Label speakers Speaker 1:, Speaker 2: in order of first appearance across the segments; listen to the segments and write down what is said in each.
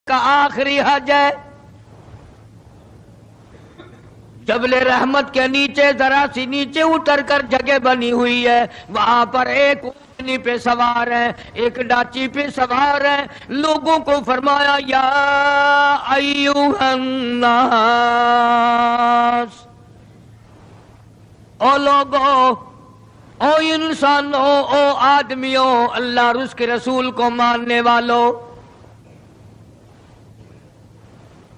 Speaker 1: کا آخری حج ہے. جبل رحمت کے نیچے ذرا سی نیچے اتر کر جگہ بنی ہوئی ہے، وہاں پر ایک اونٹنی پہ سوار ہے، ایک ڈاچی پہ سوار ہے. لوگوں کو فرمایا یا ایھا الناس، او لوگو، او انسانوں، او آدمیوں، اللہ اور اس کے رسول کو ماننے والوں،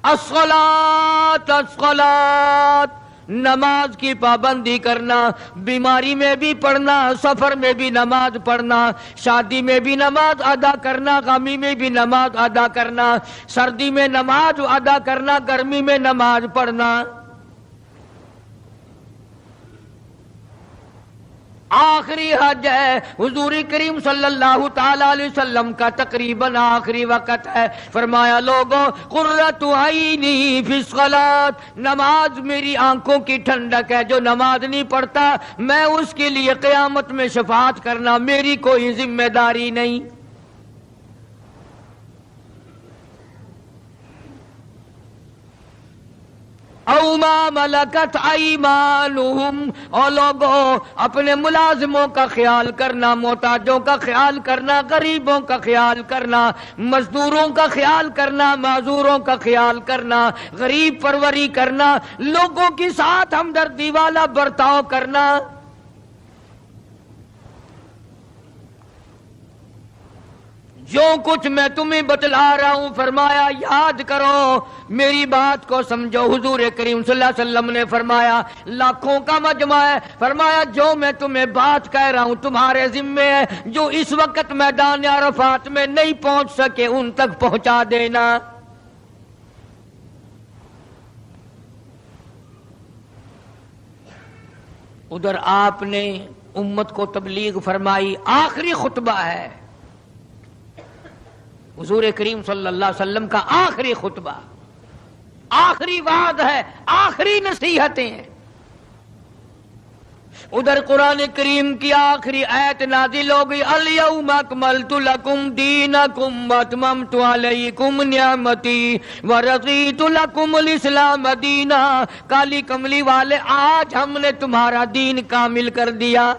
Speaker 1: الصلاۃ الصلاۃ، نماز کی پابندی کرنا، بیماری میں بھی پڑھنا، سفر میں بھی نماز پڑھنا، شادی میں بھی نماز ادا کرنا، غمی میں بھی نماز ادا کرنا، سردی میں نماز ادا کرنا، گرمی میں نماز پڑھنا. آخری حج ہے. حضور کریم صلی اللہ تعالی علیہ وسلم کا تقریباً آخری وقت ہے. فرمایا لوگوں، قرۃ عینی فی الصلاۃ، نماز میری آنکھوں کی ٹھنڈک ہے. جو نماز نہیں پڑھتا میں اس کے لیے قیامت میں شفاعت کرنا میری کوئی ذمہ داری نہیں. او ما ملکت ایمانہم، اور لوگوں اپنے ملازموں کا خیال کرنا، محتاجوں کا خیال کرنا، غریبوں کا خیال کرنا، مزدوروں کا خیال کرنا، معذوروں کا خیال کرنا، غریب پروری کرنا، لوگوں کے ساتھ ہمدردی والا برتاؤ کرنا. جو کچھ میں تمہیں بتلا رہا ہوں فرمایا یاد کرو، میری بات کو سمجھو. حضور کریم صلی اللہ علیہ وسلم نے فرمایا لاکھوں کا مجمع ہے، فرمایا جو میں تمہیں بات کہہ رہا ہوں تمہارے ذمے ہے، جو اس وقت میدان عرفات میں نہیں پہنچ سکے ان تک پہنچا دینا. ادھر آپ نے امت کو تبلیغ فرمائی، آخری خطبہ ہے حضور کریم صلی اللہ علیہ وسلم کا، آخری خطبہ، آخری وعد ہے، آخری نصیحتیں ہیں. ادھر قرآن کریم کی آخری آیت نازل ہو گئی، الیوم اکملت لکم دینکم واتممت علیکم نعمتی ورضیت لکم الاسلام دینا. کالی کملی والے، آج ہم نے تمہارا دین کامل کر دیا،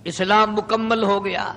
Speaker 1: اسلام مکمل ہو گیا.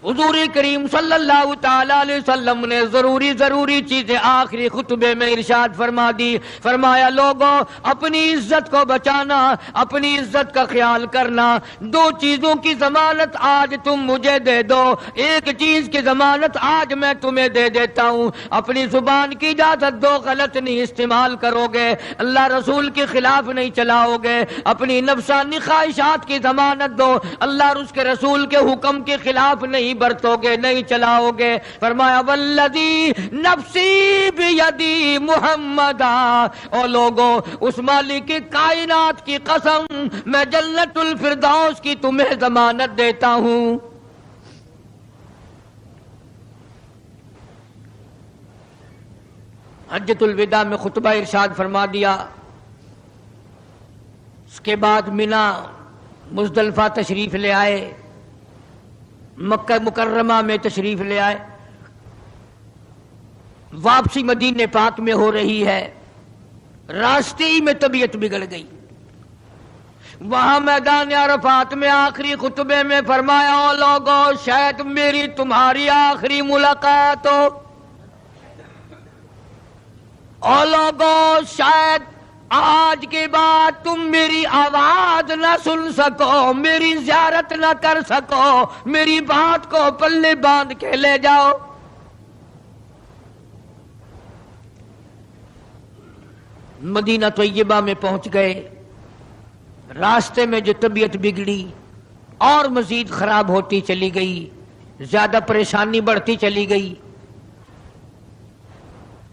Speaker 1: حضور کریم صلی اللہ تعالی علیہ وسلم نے ضروری چیزیں آخری خطبے میں ارشاد فرما دی. فرمایا لوگوں اپنی عزت کو بچانا، اپنی عزت کا خیال کرنا. دو چیزوں کی ضمانت آج تم مجھے دے دو، ایک چیز کی ضمانت آج میں تمہیں دے دیتا ہوں، اپنی زبان کی اجازت دو، غلط نہیں استعمال کرو گے، اللہ رسول کے خلاف نہیں چلاؤ گے، اپنی نفسانی خواہشات کی ضمانت دو، اللہ اور اس کے رسول کے حکم کے خلاف نہیں برتو گے، نہیں چلاؤ گے. فرمایا والذی نفسی بیدی محمدا، او لوگوں اس مالک کائنات کی قسم میں جنت الفردوس کی تمہیں ضمانت دیتا ہوں. حجۃ الوداع میں خطبہ ارشاد فرما دیا. اس کے بعد مینا مزدلفہ تشریف لے آئے، مکہ مکرمہ میں تشریف لے آئے. واپسی مدینہ پاک میں ہو رہی ہے، راستے ہی میں طبیعت بگڑ گئی. وہاں میدان عرفات میں آخری خطبے میں فرمایا او لوگوں شاید میری تمہاری آخری ملاقات ہو، او لوگوں شاید آج کے بعد تم میری آواز نہ سن سکو، میری زیارت نہ کر سکو، میری بات کو پلے باندھ کے لے جاؤ. مدینہ طیبہ میں پہنچ گئے. راستے میں جو طبیعت بگڑی اور مزید خراب ہوتی چلی گئی، زیادہ پریشانی بڑھتی چلی گئی،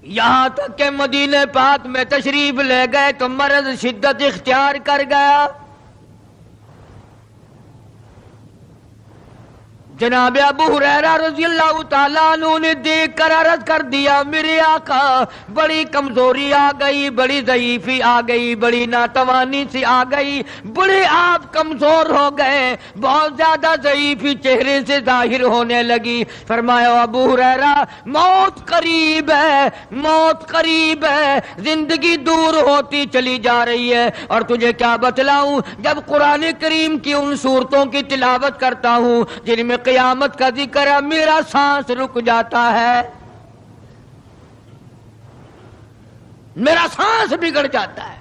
Speaker 1: یہاں تک کہ مدینہ پاک میں تشریف لے گئے تو مرض شدت اختیار کر گیا. جناب ابو ہریرہ رضی اللہ تعالیٰ عنہ نے دیکھ کر عرض کر دیا میرے آقا بڑی کمزوری آ گئی، بڑی ضعیفی آ گئی، بڑی ناتوانی سی آ گئی، بڑے آپ کمزور ہو گئے، بہت زیادہ ضعیفی چہرے سے ظاہر ہونے لگی۔ فرمایا ابو ہریرہ موت قریب ہے، موت قریب ہے، زندگی دور ہوتی چلی جا رہی ہے، اور تجھے کیا بتلاؤں، جب قرآن کریم کی ان صورتوں کی تلاوت کرتا ہوں جن میں قیامت کا ذکر ہے، میرا سانس رک جاتا ہے، میرا سانس بگڑ جاتا ہے۔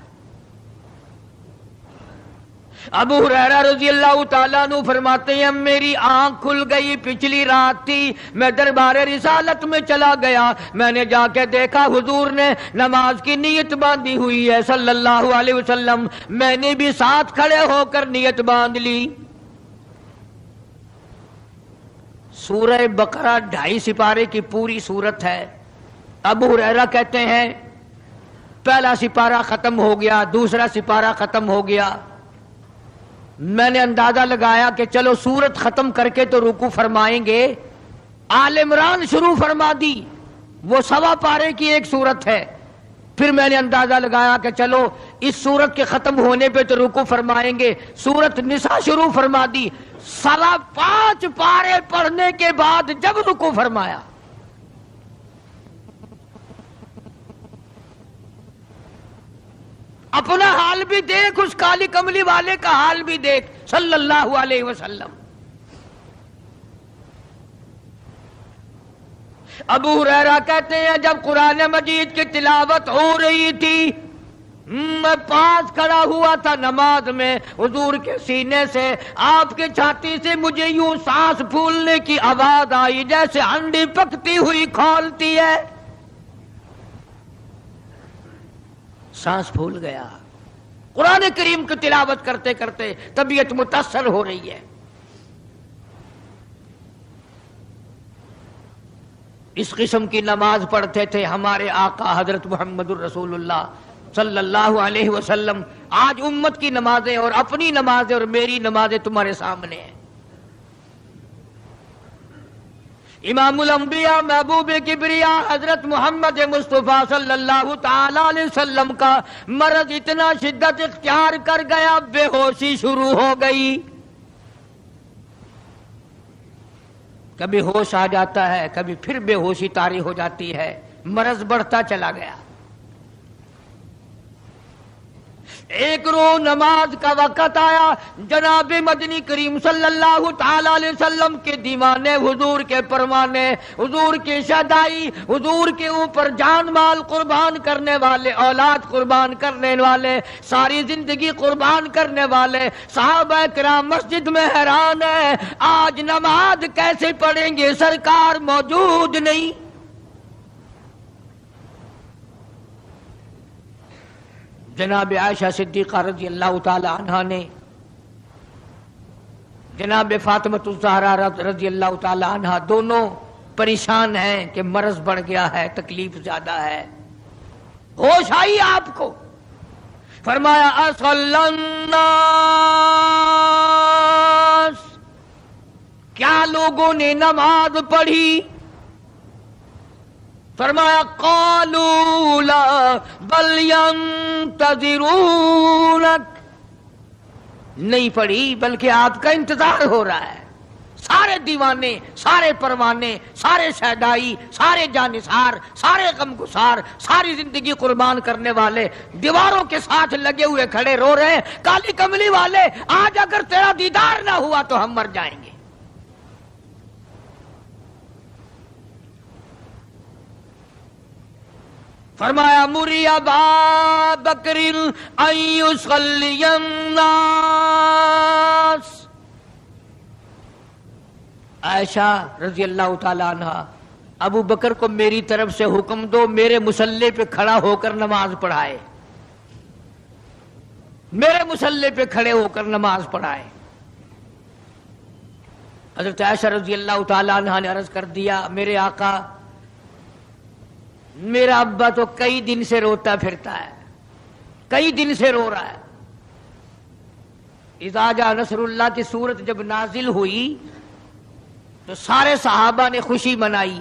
Speaker 1: ابو ہریرہ رضی اللہ تعالیٰ عنہ فرماتے ہیں میری آنکھ کھل گئی، پچھلی رات تھی، میں دربار رسالت میں چلا گیا، میں نے جا کے دیکھا حضور نے نماز کی نیت باندھی ہوئی ہے صلی اللہ علیہ وسلم، میں نے بھی ساتھ کھڑے ہو کر نیت باندھ لی۔ سورہ بقرہ 2.5 سپارے کی پوری سورت ہے۔ ابو ہریرہ کہتے ہیں پہلا سپارہ ختم ہو گیا، دوسرا سپارہ ختم ہو گیا، میں نے اندازہ لگایا کہ چلو سورت ختم کر کے تو رکوع فرمائیں گے، آل عمران شروع فرما دی، وہ 1.25 پارے کی ایک سورت ہے۔ پھر میں نے اندازہ لگایا کہ چلو اس سورت کے ختم ہونے پہ تو رکوع فرمائیں گے، سورت نساء شروع فرما دی، 5.25 پارے پڑھنے کے بعد جب رکوع فرمایا، اپنا حال بھی دیکھ، اس کالی کملی والے کا حال بھی دیکھ صلی اللہ علیہ وسلم۔ ابو ہریرہ کہتے ہیں جب قرآن مجید کی تلاوت ہو رہی تھی میں پاس کھڑا ہوا تھا نماز میں، حضور کے سینے سے، آپ کے چھاتی سے مجھے یوں سانس پھولنے کی آواز آئی جیسے ہنڈی پکتی ہوئی کھولتی ہے، سانس پھول گیا۔ قرآن کریم کی تلاوت کرتے کرتے طبیعت متاثر ہو رہی ہے۔ اس قسم کی نماز پڑھتے تھے ہمارے آقا حضرت محمد الرسول اللہ صلی اللہ علیہ وسلم۔ آج امت کی نمازیں اور اپنی نمازیں اور میری نمازیں تمہارے سامنے ہیں۔ امام الانبیاء محبوب کبریا حضرت محمد مصطفیٰ صلی اللہ تعالی علیہ وسلم کا مرض اتنا شدت اختیار کر گیا، بے ہوشی شروع ہو گئی، کبھی ہوش آ جاتا ہے، کبھی پھر بے ہوشی طاری ہو جاتی ہے، مرض بڑھتا چلا گیا۔ ایک روز نماز کا وقت آیا، جناب مدنی کریم صلی اللہ تعالی علیہ وسلم کے دیوانے، حضور کے پروانے، حضور کی شہدائی، حضور کے اوپر جان مال قربان کرنے والے، اولاد قربان کرنے والے، ساری زندگی قربان کرنے والے صحابہ کرام مسجد میں حیران ہیں، آج نماز کیسے پڑھیں گے، سرکار موجود نہیں۔ جناب عائشہ صدیقہ رضی اللہ تعالی عنہا نے جناب فاطمۃ الزہرا رضی اللہ تعالی عنہا دونوں پریشان ہیں کہ مرض بڑھ گیا ہے، تکلیف زیادہ ہے، ہوش آئی آپ کو، فرمایا اصلی الناس، کیا لوگوں نے نماز پڑھی؟ فرمایا قالوا لا بل ينتظرونك، نہیں پڑھی بلکہ آپ کا انتظار ہو رہا ہے۔ سارے دیوانے، سارے پروانے، سارے شہدائی، سارے جانثار، سارے غمگسار، ساری زندگی قربان کرنے والے دیواروں کے ساتھ لگے ہوئے کھڑے رو رہے ہیں، کالی کملی والے آج اگر تیرا دیدار نہ ہوا تو ہم مر جائیں گے۔ فرمایا مری ابا بکر ان یصلی الناس، عائشہ رضی اللہ تعالی عنہ ابو بکر کو میری طرف سے حکم دو میرے مصلی پہ کھڑا ہو کر نماز پڑھائے، میرے مصلی پہ کھڑے ہو کر نماز پڑھائے۔ حضرت عائشہ رضی اللہ تعالی عنہ نے عرض کر دیا میرے آقا میرا ابا تو کئی دن سے روتا پھرتا ہے، کئی دن سے رو رہا ہے۔ اذا جاء نصر اللہ کی سورت جب نازل ہوئی تو سارے صحابہ نے خوشی منائی،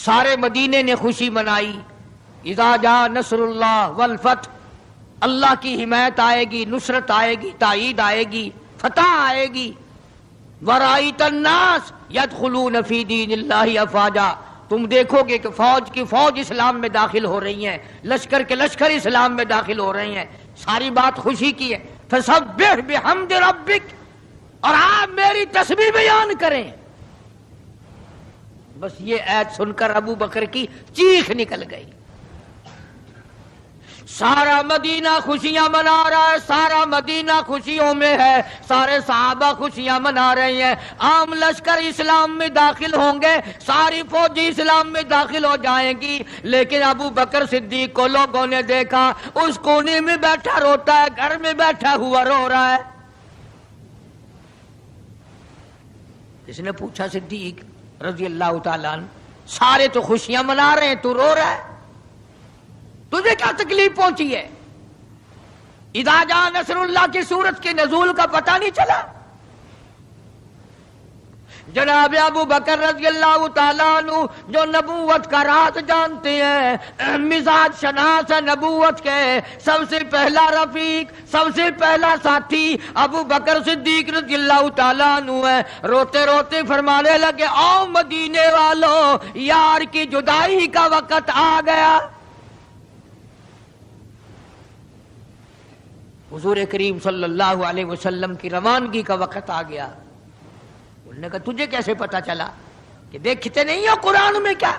Speaker 1: سارے مدینے نے خوشی منائی. اذا جاء نصر اللہ والفتح، اللہ کی حمایت آئے گی، نصرت آئے گی، تائید آئے گی، فتح آئے گی. ورأیت الناس یدخلون فی دین اللہ افواجا، تم دیکھو گے کہ فوج کی فوج اسلام میں داخل ہو رہی ہیں، لشکر کے لشکر اسلام میں داخل ہو رہے ہیں. ساری بات خوشی کی ہے. فسبح بحمد ربک، اور آپ میری تسبیح بیان کریں. بس یہ آیت سن کر ابو بکر کی چیخ نکل گئی. سارا مدینہ خوشیاں منا رہا ہے، سارا مدینہ خوشیوں میں ہے، سارے صحابہ خوشیاں منا رہے ہیں. عام لشکر اسلام میں داخل ہوں گے، ساری فوجی اسلام میں داخل ہو جائیں گی. لیکن ابو بکر صدیق کو لوگوں نے دیکھا اس کونے میں بیٹھا روتا ہے، گھر میں بیٹھا ہوا رو رہا ہے. کس نے پوچھا صدیق رضی اللہ تعالیٰ عنہ، سارے تو خوشیاں منا رہے ہیں، تو رو رہا ہے، تجھے کیا تکلیف پہنچی ہے؟ اذا جاء نصر اللہ کی سورت کے نزول کا پتہ نہیں چلا؟ جناب ابو بکر رضی اللہ تعالیٰ عنہ جو نبوت کا راز جانتے ہیں، مزاج شناس نبوت کے سب سے پہلا رفیق، سب سے پہلا ساتھی ابو بکر صدیق رضی اللہ تعالیٰ عنہ ہے. روتے روتے فرمانے لگے، او مدینے والوں، یار کی جدائی کا وقت آ گیا. حضور کریم صلی اللہ علیہ وسلم کی روانگی کا وقت آ گیا. انہوں نے کہا تجھے کیسے پتا چلا؟ کہ دیکھتے نہیں ہو قرآن میں کیا؟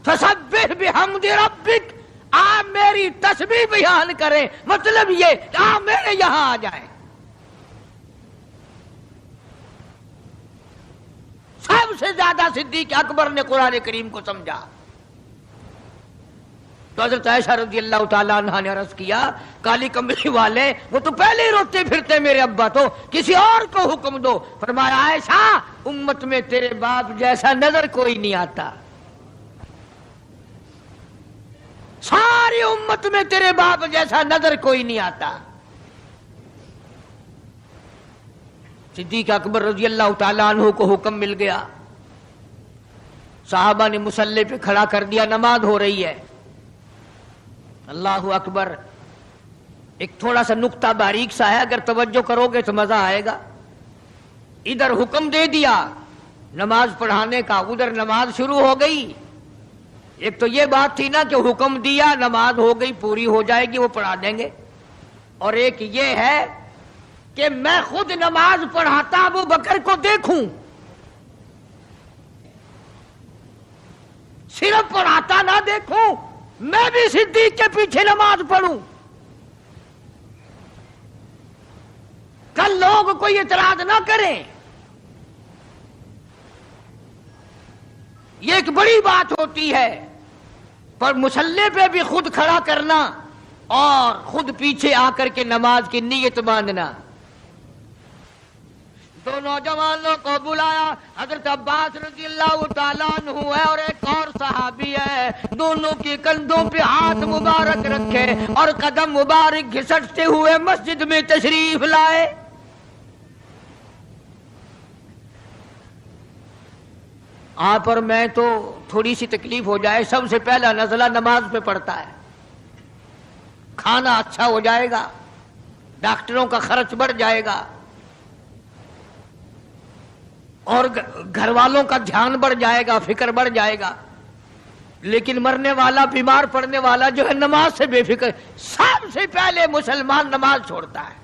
Speaker 1: فسبح بحمد ربک، آپ میری تسبیح بیان کریں. مطلب یہ آپ میرے یہاں آ جائیں. سب سے زیادہ صدیق اکبر نے قرآن کریم کو سمجھا. تو حضرت عائشہ رضی اللہ تعالیٰ عنہ نے عرض کیا، کالی کمبلی والے وہ تو پہلے ہی روتے پھرتے میرے ابا، تو کسی اور کو حکم دو. فرمایا عائشہ، امت میں تیرے باپ جیسا نظر کوئی نہیں آتا، ساری امت میں تیرے باپ جیسا نظر کوئی نہیں آتا. صدیق اکبر رضی اللہ تعالیٰ عنہ کو حکم مل گیا. صحابہ نے مصلی پہ کھڑا کر دیا، نماز ہو رہی ہے. اللہ اکبر. ایک تھوڑا سا نقطہ باریک سا ہے، اگر توجہ کرو گے تو مزہ آئے گا. ادھر حکم دے دیا نماز پڑھانے کا، ادھر نماز شروع ہو گئی. ایک تو یہ بات تھی نا کہ حکم دیا، نماز ہو گئی، پوری ہو جائے گی، وہ پڑھا دیں گے. اور ایک یہ ہے کہ میں خود نماز پڑھاتا ابو بکر کو دیکھوں، صرف پڑھاتا نہ دیکھوں، میں بھی صدیق کے پیچھے نماز پڑھوں. کل لوگ کوئی اعتراض نہ کریں. یہ ایک بڑی بات ہوتی ہے، پر مصلی پہ بھی خود کھڑا کرنا اور خود پیچھے آ کر کے نماز کی نیت باندھنا. دو نوجوانوں کو بلایا، حضرت عباس رضی اللہ تعالیٰ عنہ ہے اور ایک اور صحابی ہے. دونوں کے کندھوں پہ ہاتھ مبارک رکھے اور قدم مبارک گھسٹتے ہوئے مسجد میں تشریف لائے. آپ اور میں تو تھوڑی سی تکلیف ہو جائے، سب سے پہلا نزلہ نماز پہ پڑتا ہے. کھانا اچھا ہو جائے گا، ڈاکٹروں کا خرچ بڑھ جائے گا، اور گھر والوں کا دھیان بڑھ جائے گا، فکر بڑھ جائے گا. لیکن مرنے والا، بیمار پڑنے والا جو ہے نماز سے بے فکر. سب سے پہلے مسلمان نماز چھوڑتا ہے.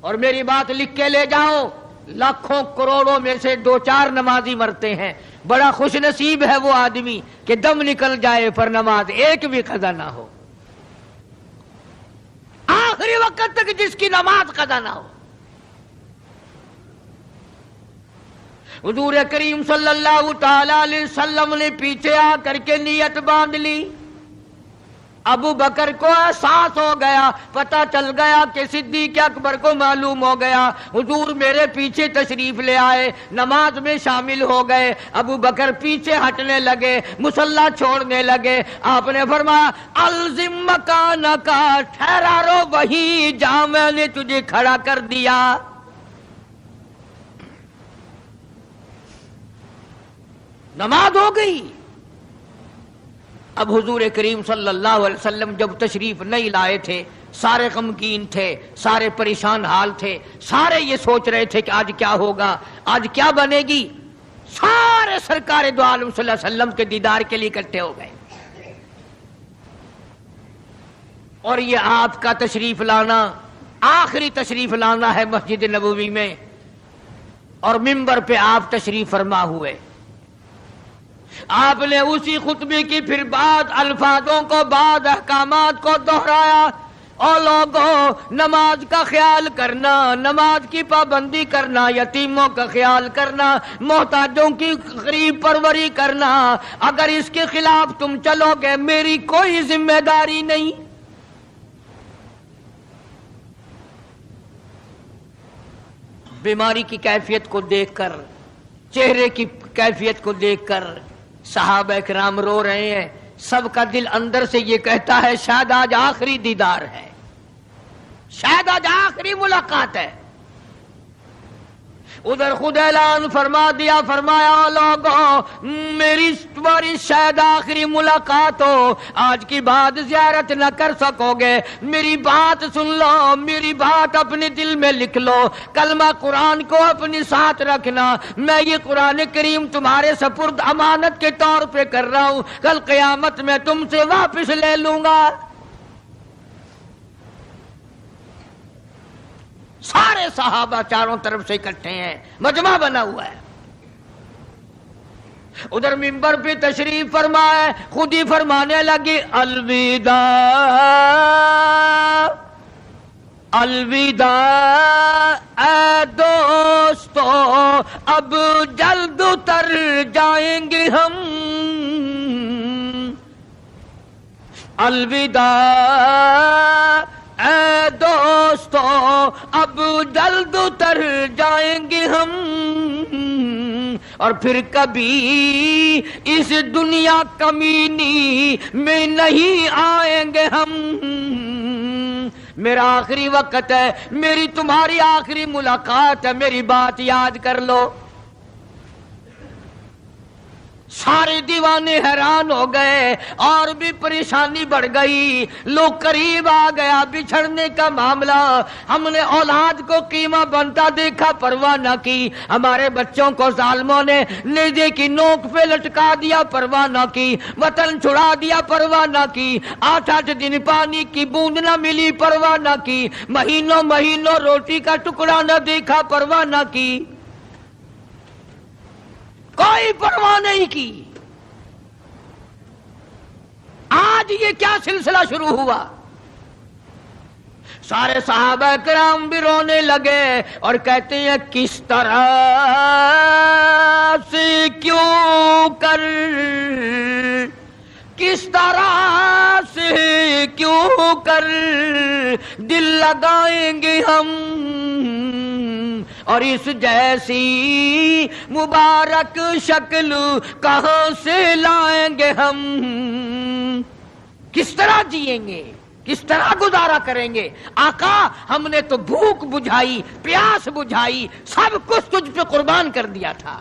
Speaker 1: اور میری بات لکھ کے لے جاؤ، لاکھوں کروڑوں میں سے 2-4 نمازی مرتے ہیں. بڑا خوش نصیب ہے وہ آدمی کہ دم نکل جائے پر نماز ایک بھی قضا نہ ہو، آخری وقت تک جس کی نماز قضا نہ ہو. حضور کریم صلی اللہ تعالی علیہ وسلم نے پیچھے آ کر کے نیت باندھ لی. ابو بکر کو احساس ہو گیا، پتہ چل گیا کہ صدیق اکبر کو معلوم ہو گیا. حضور میرے پیچھے تشریف لے آئے، نماز میں شامل ہو گئے. ابو بکر پیچھے ہٹنے لگے، مصلی چھوڑنے لگے. آپ نے فرمایا الزم مکانک، ٹھہرا رو وہیں جہاں میں نے تجھے کھڑا کر دیا. نماز ہو گئی۔ اب حضور کریم صلی اللہ علیہ وسلم جب تشریف نہیں لائے تھے، سارے غمگین تھے، سارے پریشان حال تھے، سارے یہ سوچ رہے تھے کہ آج کیا ہوگا، آج کیا بنے گی۔ سارے سرکار دو عالم صلی اللہ علیہ وسلم کے دیدار کے لیے اکٹھے ہو گئے، اور یہ آپ کا تشریف لانا، آخری تشریف لانا ہے مسجد نبوی میں، اور منبر پہ آپ تشریف فرما ہوئے۔ آپ نے اسی خطبے کی پھر بعد الفاظوں کو، بعد احکامات کو دہرایا، اور لوگوں نماز کا خیال کرنا، نماز کی پابندی کرنا، یتیموں کا خیال کرنا، محتاجوں کی غریب پروری کرنا، اگر اس کے خلاف تم چلو گے میری کوئی ذمہ داری نہیں۔ بیماری کی کیفیت کو دیکھ کر، چہرے کی کیفیت کو دیکھ کر صحابہ کرام رو رہے ہیں، سب کا دل اندر سے یہ کہتا ہے شاید آج آخری دیدار ہے، شاید آج آخری ملاقات ہے۔ ادھر خود اعلان فرما دیا، فرمایا لوگوں میری تمہاری شاید آخری ملاقات ہو، آج کی بعد زیارت نہ کر سکو گے، میری بات سن لو، میری بات اپنے دل میں لکھ لو، کلمہ قرآن کو اپنے ساتھ رکھنا، میں یہ قرآن کریم تمہارے سپرد امانت کے طور پہ کر رہا ہوں، کل قیامت میں تم سے واپس لے لوں گا۔ سارے صحابہ چاروں طرف سے اکٹھے ہیں، مجمع بنا ہوا ہے۔ ادھر منبر پہ تشریف فرمائے، خود ہی فرمانے لگی الوداع الوداع اے دوستو، اب جلد اتر جائیں گے ہم، الوداع اے دوستو اب جلد اتر جائیں گے ہم، اور پھر کبھی اس دنیا کمینی میں نہیں آئیں گے ہم۔ میرا آخری وقت ہے، میری تمہاری آخری ملاقات ہے، میری بات یاد کر لو۔ سارے دیوانے حیران ہو گئے، اور بھی پریشانی بڑھ گئی، لوگ قریب آ گیا بچھڑنے کا معاملہ، ہم نے اولاد کو قیمہ بنتا دیکھا پرواہ نہ کی، ہمارے بچوں کو ظالموں نے نیزے کی نوک پہ لٹکا دیا پرواہ نہ کی، وطن چھڑا دیا پرواہ نہ کی، 8 دن پانی کی بوند نہ ملی پرواہ نہ کی، مہینوں مہینوں روٹی کا ٹکڑا نہ دیکھا پرواہ نہ کی، کوئی پرواہ نہیں کی۔ آج یہ کیا سلسلہ شروع ہوا؟ سارے صحابہ کرام بھی رونے لگے اور کہتے ہیں کس طرح سے کیوں کر، کس طرح سے کیوں کر دل لگائیں گے ہم، اور اس جیسی مبارک شکل کہاں سے لائیں گے ہم، کس طرح جئیں گے، کس طرح گزارا کریں گے؟ آقا ہم نے تو بھوک بجھائی، پیاس بجھائی، سب کچھ تجھ پہ قربان کر دیا تھا،